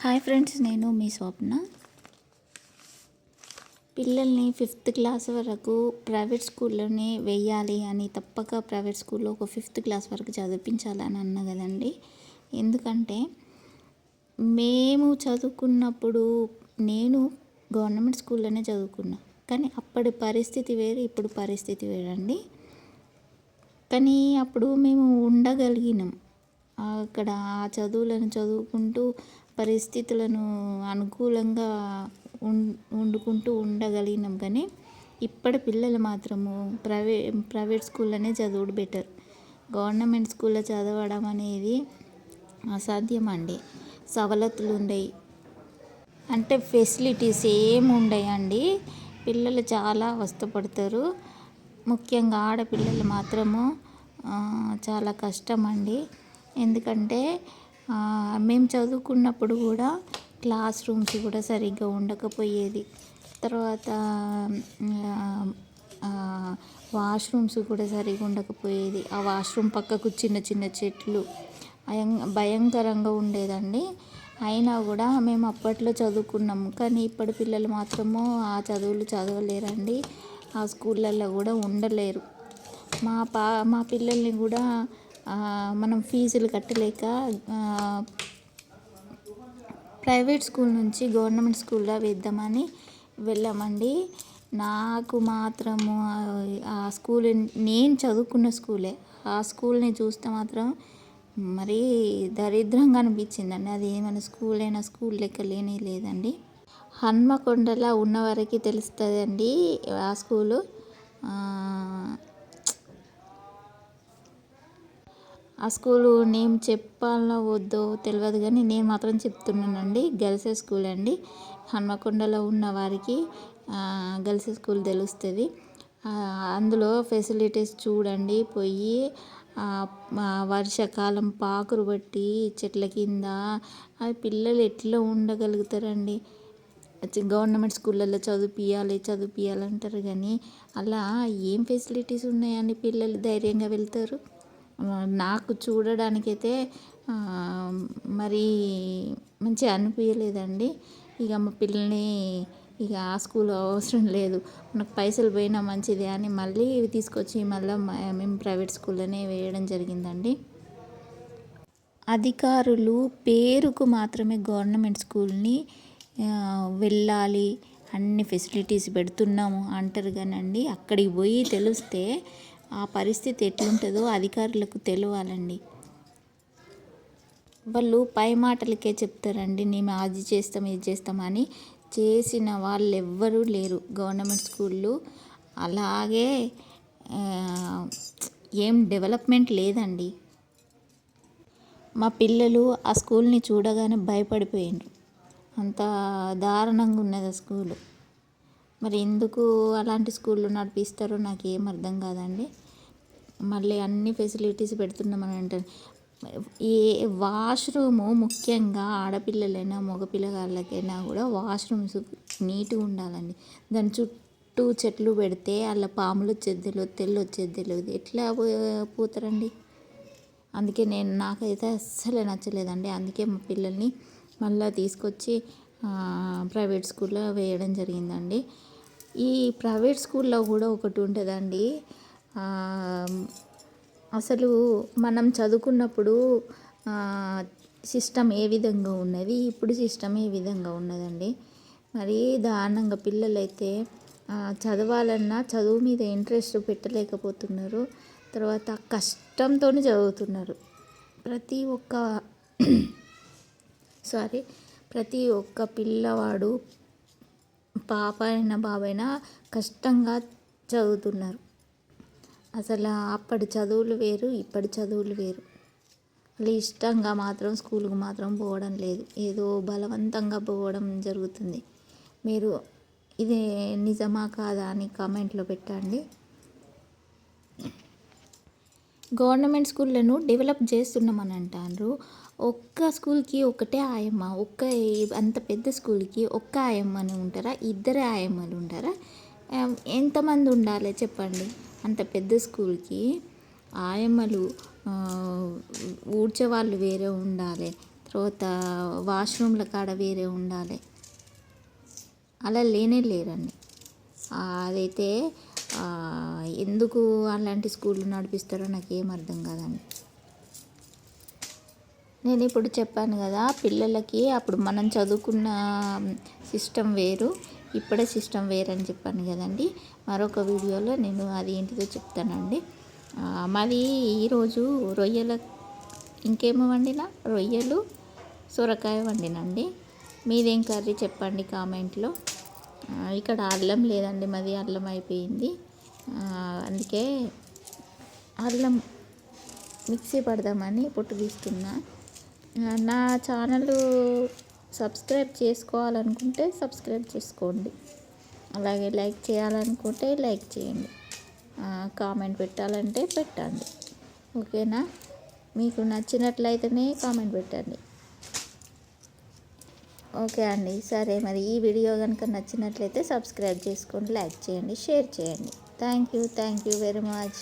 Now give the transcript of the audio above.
Hi friends, నేను మీ స్వప్న. పిల్లల్ని 5th class వరకు ప్రైవేట్ స్కూల్లోనే వెయ్యాలి అని, తప్పక ప్రైవేట్ స్కూల్లో ఒక 5th క్లాస్ వరకు చదివించాలని అన్న కదండి. ఎందుకంటే మేము చదువుకున్నప్పుడు నేను గవర్నమెంట్ స్కూల్లోనే చదువుకున్నా. కానీ అప్పటి పరిస్థితి వేరు, ఇప్పుడు పరిస్థితి వేరండి. కానీ అప్పుడు మేము ఉండగలిగినాం అక్కడ, ఆ చదువులను చదువుకుంటూ పరిస్థితులను అనుకూలంగా వండుకుంటూ ఉండగలిగినాం. కానీ ఇప్పటి పిల్లలు మాత్రము ప్రైవేట్ స్కూల్లోనే చదువుడు బెటర్. గవర్నమెంట్ స్కూల్లో చదవడం అనేది అసాధ్యం అండి. సవలతులు ఉండయి, అంటే ఫెసిలిటీస్ ఏమి ఉండయండి. పిల్లలు చాలా అవస్థపడతారు. ముఖ్యంగా ఆడపిల్లలు మాత్రము చాలా కష్టం అండి. ఎందుకంటే మేము చదువుకున్నప్పుడు కూడా క్లాస్ రూమ్స్ కూడా సరిగ్గా ఉండకపోయేది. తర్వాత వాష్రూమ్స్ కూడా సరిగ్గా ఉండకపోయేది. ఆ వాష్రూమ్ పక్కకు చిన్న చిన్న చెట్లు భయంకరంగా ఉండేదండి. అయినా కూడా మేము అప్పట్లో చదువుకున్నాము. కానీ ఇప్పటి పిల్లలు మాత్రము ఆ చదువులు చదవలేరండి, ఆ స్కూళ్ళల్లో కూడా ఉండలేరు. మా పిల్లల్ని కూడా మనం ఫీజులు కట్టలేక ప్రైవేట్ స్కూల్ నుంచి గవర్నమెంట్ స్కూల్లో వేద్దామని వెళ్ళామండి. నాకు మాత్రము ఆ స్కూల్, నేను చదువుకున్న స్కూలే, ఆ స్కూల్ని చూస్తే మాత్రం మరీ దరిద్రంగా అనిపించిందండి. అది ఏమైనా స్కూల్ అయినా స్కూల్ లెక్క లేనే లేదండి. హన్మకొండలో ఉన్నవారికి తెలుస్తుందండి ఆ స్కూలు. ఆ స్కూలు నేమ్ చెప్పాలో వద్దో తెలియదు, కానీ నేను మాత్రం చెప్తున్నానండి. గర్ల్స్ స్కూల్ అండి. హన్మకొండలో ఉన్న వారికి గర్ల్స్ స్కూల్ తెలుస్తుంది. అందులో ఫెసిలిటీస్ చూడండి. పోయి వర్షాకాలం పాకురు బట్టి చెట్ల కింద అది పిల్లలు ఎట్లా ఉండగలుగుతారండి. గవర్నమెంట్ స్కూళ్ళల్లో చదివిపియాలంటారు, కానీ అలా ఏం ఫెసిలిటీస్ ఉన్నాయని పిల్లలు ధైర్యంగా వెళ్తారు. నాకు చూడడానికైతే మరీ మంచిగా అనిపించలేదండి. ఇక మా పిల్లల్ని ఇక ఆ స్కూల్ అవసరం లేదు, మనకు పైసలు పోయినా మంచిదే అని మళ్ళీ తీసుకొచ్చి మేము ప్రైవేట్ స్కూల్లోనే వేయడం జరిగిందండి. అధికారులు పేరుకు మాత్రమే గవర్నమెంట్ స్కూల్ని వెళ్ళాలి, అన్ని ఫెసిలిటీస్ పెడుతున్నాము అంటారు. కానండి అక్కడికి పోయి తెలిస్తే ఆ పరిస్థితి ఎట్లుంటుందో అధికారులకు తెలియాలండి. వాళ్ళు పై మాటలకే చెప్తారండి, మేము అది చేస్తాం ఇది చేస్తామని. చేసిన వాళ్ళు ఎవ్వరూ లేరు. గవర్నమెంట్ స్కూళ్ళు అలాగే ఏం డెవలప్మెంట్ లేదండి. మా పిల్లలు ఆ స్కూల్ని చూడగానే భయపడిపోయిండ్రు, అంత దారుణంగా ఉన్నది ఆ స్కూలు. మరి ఎందుకు అలాంటి స్కూళ్ళు నడిపిస్తారో నాకు ఏం అర్థం కాదండి. మళ్ళీ అన్ని ఫెసిలిటీస్ పెడుతున్నామని అంటారు. ఈ వాష్రూము ముఖ్యంగా ఆడపిల్లలైనా మగపిల్లగాళ్ళకైనా కూడా వాష్రూమ్స్ నీట్గా ఉండాలండి. దాని చుట్టూ చెట్లు పెడితే అలా పాములు వచ్చేది తెలియదు, తెల్లు వచ్చేది తెలియదు, ఎట్లా పోతారండి. అందుకే నాకైతే అస్సలు నచ్చలేదండి. అందుకే మా పిల్లల్ని మళ్ళీ తీసుకొచ్చి ప్రైవేట్ స్కూల్లో వేయడం జరిగిందండి. ఈ ప్రైవేట్ స్కూల్లో కూడా ఒకటి ఉంటుందండి. అసలు మనం చదువుకున్నప్పుడు సిస్టమ్ ఏ విధంగా ఉన్నది, ఇప్పుడు సిస్టమ్ ఏ విధంగా ఉన్నదండి. మరీ దారుణంగా పిల్లలైతే చదవాలన్నా చదువు మీద ఇంట్రెస్ట్ పెట్టలేకపోతున్నారు. తర్వాత కష్టంతో చదువుతున్నారు. ప్రతి ఒక్క పిల్లవాడు, పాప అయినా బాబైనా కష్టంగా చదువుతున్నారు. అసలు అప్పటి చదువులు వేరు, ఇప్పటి చదువులు వేరు. వాళ్ళు ఇష్టంగా మాత్రం స్కూల్కి మాత్రం పోవడం లేదు, ఏదో బలవంతంగా పోవడం జరుగుతుంది. మీరు ఇది నిజమా కాదా అని కామెంట్లో పెట్టండి. గవర్నమెంట్ స్కూళ్ళను డెవలప్ చేస్తున్నామని అంటారు. ఒక్క స్కూల్కి ఒకటే ఆయమ్మ, అంత పెద్ద స్కూల్కి ఒక్క ఆయమ్మని ఉంటారా, ఇద్దరే ఆయమ్మలు ఉంటారా? ఎంతమంది ఉండాలి చెప్పండి? అంత పెద్ద స్కూల్కి ఆయమ్మలు ఊడ్చే వాళ్ళు వేరే ఉండాలి, తర్వాత వాష్రూమ్ల కాడ వేరే ఉండాలి. అలా లేనే లేరండి. అదైతే ఎందుకు అలాంటి స్కూళ్ళు నడిపిస్తారో నాకేం అర్థం కాదండి. నేను ఇప్పుడు చెప్పాను కదా, పిల్లలకి అప్పుడు మనం చదువుకున్న సిస్టమ్ వేరు, ఇప్పుడే సిస్టమ్ వేరు అని చెప్పాను కదండి. మరొక వీడియోలో నేను అది ఏంటిదో చెప్తానండి. మాది ఈరోజు ఇంకేమో వండినా, రొయ్యలు సొరకాయ వండినండి. మీదేం కర్రీ చెప్పండి కామెంట్లో. ఇక్కడ అల్లం లేదండి, మాది అల్లం అయిపోయింది. అందుకే అల్లం మిక్సీ పడదామని పొట్టు తీస్తున్నా. నా ఛానల్ సబ్స్క్రైబ్ చేసుకోవాలనుకుంటే సబ్స్క్రైబ్ చేసుకోండి, అలాగే లైక్ చేయాలనుకుంటే లైక్ చేయండి, కామెంట్ పెట్టాలంటే పెట్టండి. ఓకేనా? మీకు నచ్చినట్లయితేనే కామెంట్ పెట్టండి. ఓకే అండి, సరే మరి ఈ వీడియో కనుక నచ్చినట్లయితే సబ్స్క్రైబ్ చేసుకోండి, లైక్ చేయండి, షేర్ చేయండి. Thank you very much.